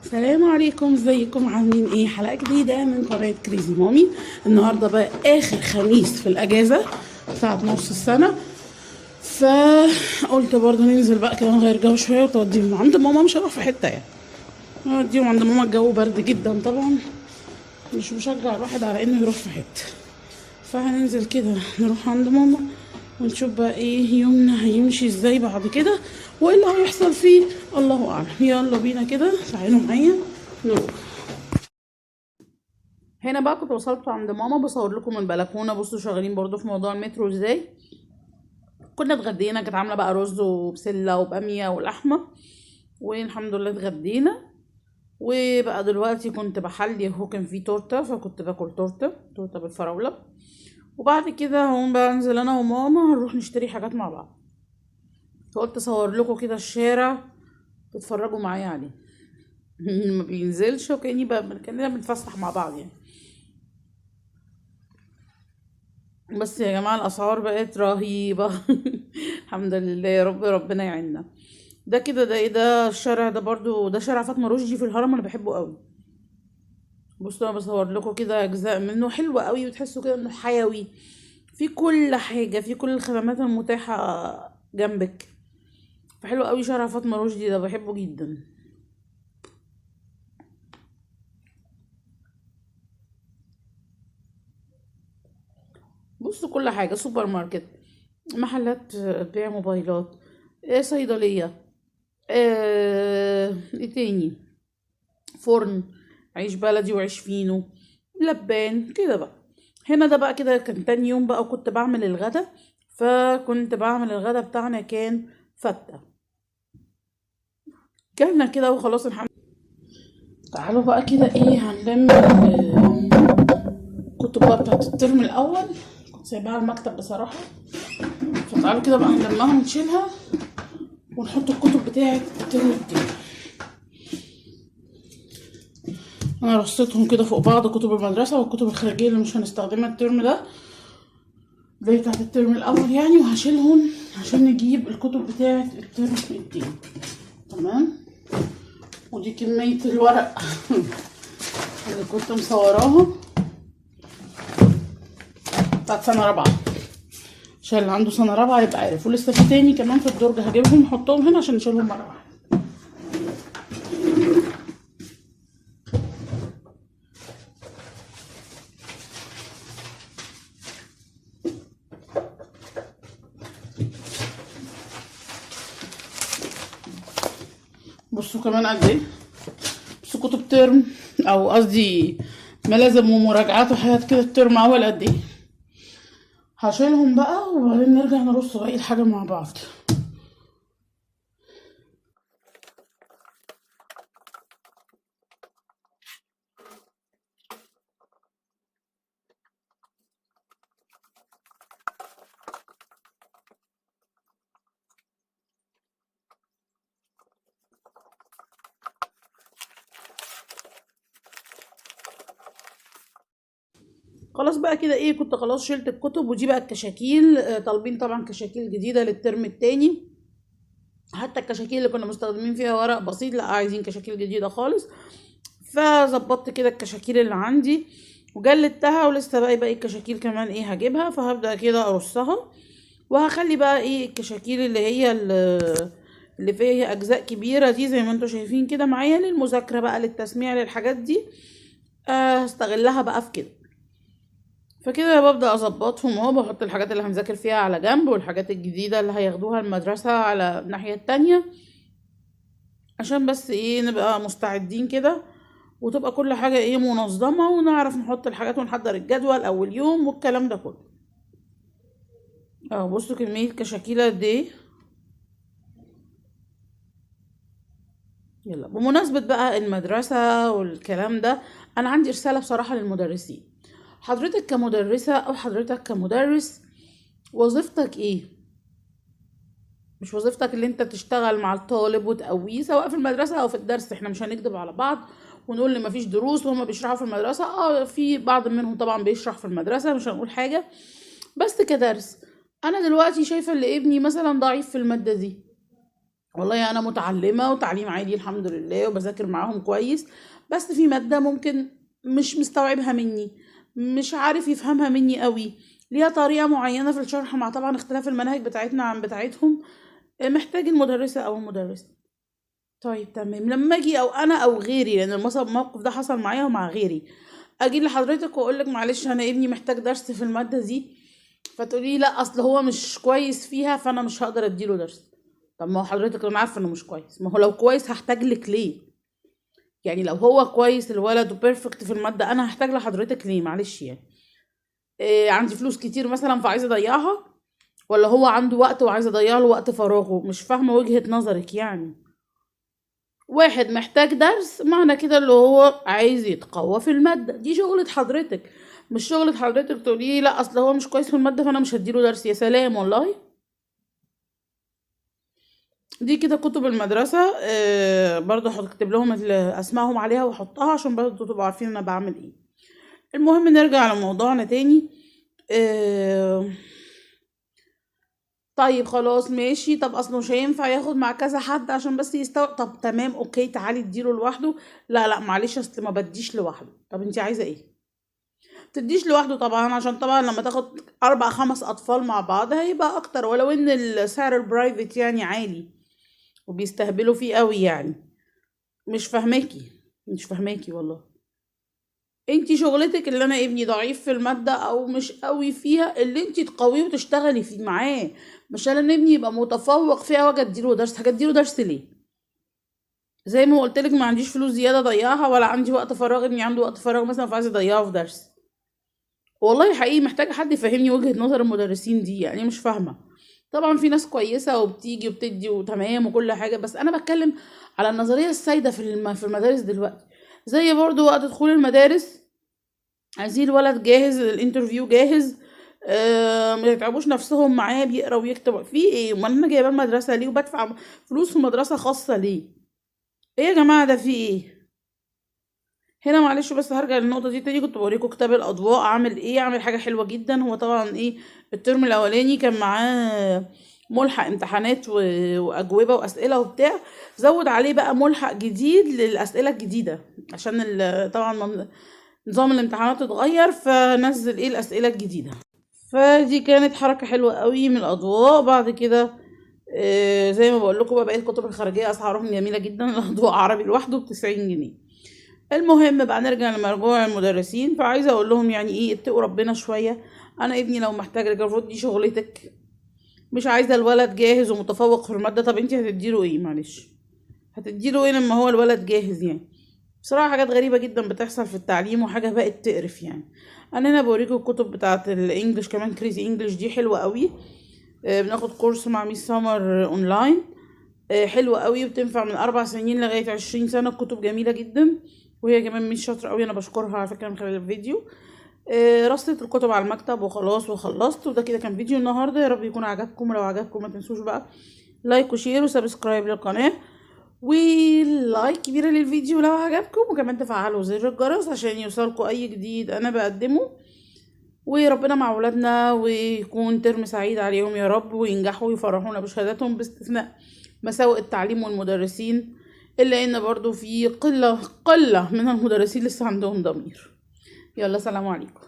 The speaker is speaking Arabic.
السلام عليكم، ازيكم؟ عاملين ايه؟ حلقه جديده من قناه كريزي مامي. النهارده بقى اخر خميس في الاجازه بتاعت نص السنه، فقلت برضه ننزل بقى كده نغير جو شويه وتوديهم عند ماما. مش هروح في حته يعني، نوديهم عند ماما. الجو برد جدا طبعا، مش مشجع الواحد على انه يروح في حته. فهننزل كده نروح عند ماما ونشوف بقى ايه يومنا هيمشي ازاي بعد كده، وايه اللي هيحصل فيه الله اعلم. يلا بينا كده، تعالوا معايا نروح. هنا بقى كنت وصلت عند ماما، بصور لكم من البلكونه. بصوا شغالين برضو في موضوع المترو ازاي. كنا اتغدينا، كانت عامله بقى رز وبسله وباميه ولحمه، والحمد لله اتغدينا. وبقى دلوقتي كنت بحلي، هو كان فيه تورته فكنت باكل تورته بالفراوله. وبعد كده هقوم بقى انزل انا وماما هنروح نشتري حاجات مع بعض. فقلت اصور لكم كده الشارع تتفرجوا معايا عليه. ما بينزلش، وكاني بقى كاننا بنتفسح مع بعض يعني. بس يا جماعة الأسعار بقت رهيبة. الحمد لله يا رب، ربنا يعيننا. ده كده، ده ايه ده؟ الشارع ده برضو ده شارع فاطمة رشدي في الهرم، انا بحبه قوي. بصوا انا بصور لكم كده اجزاء منه حلوة قوي، وتحسوا كده انه حيوي، في كل حاجة، في كل الخدمات المتاحة جنبك. فحلو قوي شارع فاطمة رشدي ده، بحبه جدا. بصوا كل حاجة، سوبر ماركت، محلات بيع موبايلات، صيدلية، ايه تاني، فرن، عيش بلدي وعيش فينو، لبان كده بقى. هنا ده بقى كده كان تاني يوم بقى، وكنت بعمل الغدا. فكنت بعمل الغدا بتاعنا كان فتة. كلنا كده وخلاص الحمد. تعالوا بقى كده ايه هنلم الكتب بقى بتاعت الترم الاول، كنت سايباها على المكتب بصراحة. فتعالوا كده بقى هنلمها ونشيلها ونحط الكتب بتاعت الترم التاني. انا رصيتهم كده فوق بعض، كتب المدرسة والكتب الخارجية اللي مش هنستخدمها الترم ده زي بتاعت الترم الاول يعني، وهشيلهم عشان نجيب الكتب بتاعت الترم التاني. تمام. ودي كمية الورق اللي كنت مصوراها بتاعت سنة رابعة، عشان اللي عنده سنة رابعة يبقى عارف. ولسه في تاني كمان في الدرج هجيبهم نحطهم هنا عشان نشيلهم مرة واحدة. بصوا كمان قد ايه، بصوا كتب ترم، او قصدي ملازم ومراجعات وحاجات كده الترم اول قد ايه. هشيلهم بقى وبعدين نرجع نرص باقي الحاجة مع بعض. خلاص بقى كده ايه، كنت خلاص شلت الكتب. ودي بقى الكشاكيل، طالبين طبعا كشاكيل جديدة للترم التاني. حتى الكشاكيل اللي كنا مستخدمين فيها ورق بسيط، لا عايزين كشاكيل جديدة خالص. فظبطت كده الكشاكيل اللي عندي وجلدتها، ولسه باقي الكشاكيل كمان ايه هجيبها. فهبدأ كده ارصها، وهخلي بقى ايه الكشاكيل اللي فيها اجزاء كبيرة دي زي ما انتوا شايفين كده معايا للمذاكرة بقى، للتسميع، للحاجات دي. هستغلها بقى في كده. فكده ببدأ اظبطهم اهو، بحط الحاجات اللي هنذاكر فيها على جنب، والحاجات الجديدة اللي هياخدوها المدرسة على الناحية التانية، عشان بس ايه نبقى مستعدين كده، وتبقى كل حاجة ايه منظمة، ونعرف نحط الحاجات ونحضر الجدول اول يوم والكلام ده كله. بصوا كمية كشاكيل قد ايه. يلا، بمناسبة بقى المدرسة والكلام ده، انا عندي رسالة بصراحة للمدرسين. حضرتك كمدرسة او حضرتك كمدرس، وظيفتك ايه؟ مش وظيفتك اللي انت تشتغل مع الطالب وتقويه سواء في المدرسة او في الدرس. احنا مش هنكذب على بعض ونقول ان مفيش دروس وهما بيشرحوا في المدرسة. في بعض منهم طبعا بيشرح في المدرسة، مش هنقول حاجة. بس كدرس، انا دلوقتي شايفة اللي ابني مثلا ضعيف في المادة دي، والله انا متعلمة وتعليم عالي الحمد لله وبذاكر معاهم كويس، بس في مادة ممكن مش مستوعبها مني، مش عارف يفهمها مني قوي، ليها طريقة معينة في الشرح مع طبعا اختلاف المناهج بتاعتنا عن بتاعتهم. محتاج المدرسة او المدرس. طيب تمام، لما اجي او انا او غيري، لان الموقف ده حصل معايا ومع غيري، اجي لحضرتك واقول لك معلش انا ابني محتاج درس في المادة دي، فتقولي لا اصل هو مش كويس فيها فانا مش هقدر اديله درس. طب ما هو حضرتك انا عارفه انه مش كويس، ما هو لو كويس هحتاج لك ليه؟ يعني لو هو كويس الولد وبيرفكت في المادة انا هحتاج لحضرتك ليه؟ معلش يعني. إيه، عندي فلوس كتير مثلا فعايزه اضيعها، ولا هو عنده وقت وعايزه اضيع له وقت فراغه؟ مش فاهمه وجهة نظرك يعني. واحد محتاج درس معنى كده اللي هو عايز يتقوى في المادة، دي شغلة حضرتك، مش شغلة حضرتك تقولي لا اصل هو مش كويس في المادة فانا مش هديله درس. يا سلام والله. دي كده كتب المدرسة، برضو هكتب لهم اسمائهم عليها واحطها عشان برضو تبقوا عارفين انا بعمل ايه. المهم نرجع لموضوعنا تاني. آه طيب خلاص ماشي، طب اصله مش هينفع ياخد مع كذا حد عشان بس يستوعب. طب تمام اوكي، تعالي اديله لوحده. لا لا معلش اصل ما بديش لوحده. طب انت عايزه ايه؟ تديش لوحده طبعا، عشان طبعا لما تاخد 4 5 اطفال مع بعض هيبقى اكتر، ولو ان السعر البرايفت يعني عالي وبيستهبلوا فيه قوي يعني. مش فاهماكي والله. انتي شغلتك اللي انا ابني ضعيف في المادة او مش قوي فيها، اللي انتي تقويه وتشتغلي فيه معاه، مش انا ابني يبقى متفوق فيها واجي اديله درس. هجديله درس ليه؟ زي ما قلت لك ما عنديش فلوس زيادة اضيعها، ولا عندي وقت فراغ، ابني عنده وقت فراغ مثلا فعايزة اضيعه في درس. والله حقيقي محتاجة حد يفهمني وجهة نظر المدرسين دي، يعني مش فاهمة. طبعا في ناس كويسة وبتيجي وبتدي وتمام وكل حاجة، بس انا بتكلم على النظرية السائدة في المدارس دلوقتي. زي برضو وقت دخول المدارس، عايزين الولد جاهز، الانترفيو جاهز، ما يتعبوش نفسهم معاه بيقرا ويكتب. في ايه؟ امال انا جايبه المدرسه ليه وبدفع فلوس في مدرسه خاصه ليه؟ ايه يا جماعه ده؟ في ايه هنا؟ معلش بس هرجع للنقطه دي تاني. كنت بوريكم كتاب الاضواء عامل ايه، عامل حاجه حلوه جدا. هو طبعا ايه، الترم الاولاني كان معاه ملحق امتحانات واجوبه واسئله وبتاع، زود عليه بقى ملحق جديد للاسئله الجديده عشان طبعا نظام الامتحانات اتغير، فنزل ايه الاسئله الجديده. فدي كانت حركه حلوه قوي من الاضواء. بعد كده زي ما بقول لكم بقى بقيت الكتب الخارجيه اسعارهم جميله جدا. الاضواء عربي لوحده ب90 جنيه. المهم بقى نرجع لمرجوع المدرسين، فعايزه اقول لهم يعني ايه، اتقوا ربنا شويه. انا ابني لو محتاج المفروض دي شغلتك، مش عايزه الولد جاهز ومتفوق في الماده. طب انت هتديله ايه؟ معلش هتديله ايه لما هو الولد جاهز يعني؟ بصراحة حاجات غريبة جدا بتحصل في التعليم وحاجة بقت تقرف يعني. انا هنا بوريكم الكتب بتاعة الانجليش كمان، كريزي انجليش دي حلوة قوي. بناخد كورس مع ميس سمر اونلاين، حلوة قوي وبتنفع من 4 سنين لغاية 20 سنة. الكتب جميلة جدا، وهي كمان مش شاطرة قوي، انا بشكرها على فكرة من خلال الفيديو. رصيت الكتب على المكتب وخلاص وخلصت. وده كده كان فيديو النهاردة، يا رب يكون عجبكم. لو عجبكم ما تنسوش بقى لايك وشير وسبسكرايب للقناة، ولايك كبيرة للفيديو لو عجبكم، وكمان تفعلوا زر الجرس عشان يوصلكوا اي جديد انا بقدمه. وربنا مع ولادنا ويكون ترم سعيد عليهم يا رب، وينجحوا ويفرحونا بشهاداتهم باستثناء مساوئ التعليم والمدرسين، الا ان برضو في قلة من المدرسين لسه عندهم ضمير. يلا سلام عليكم.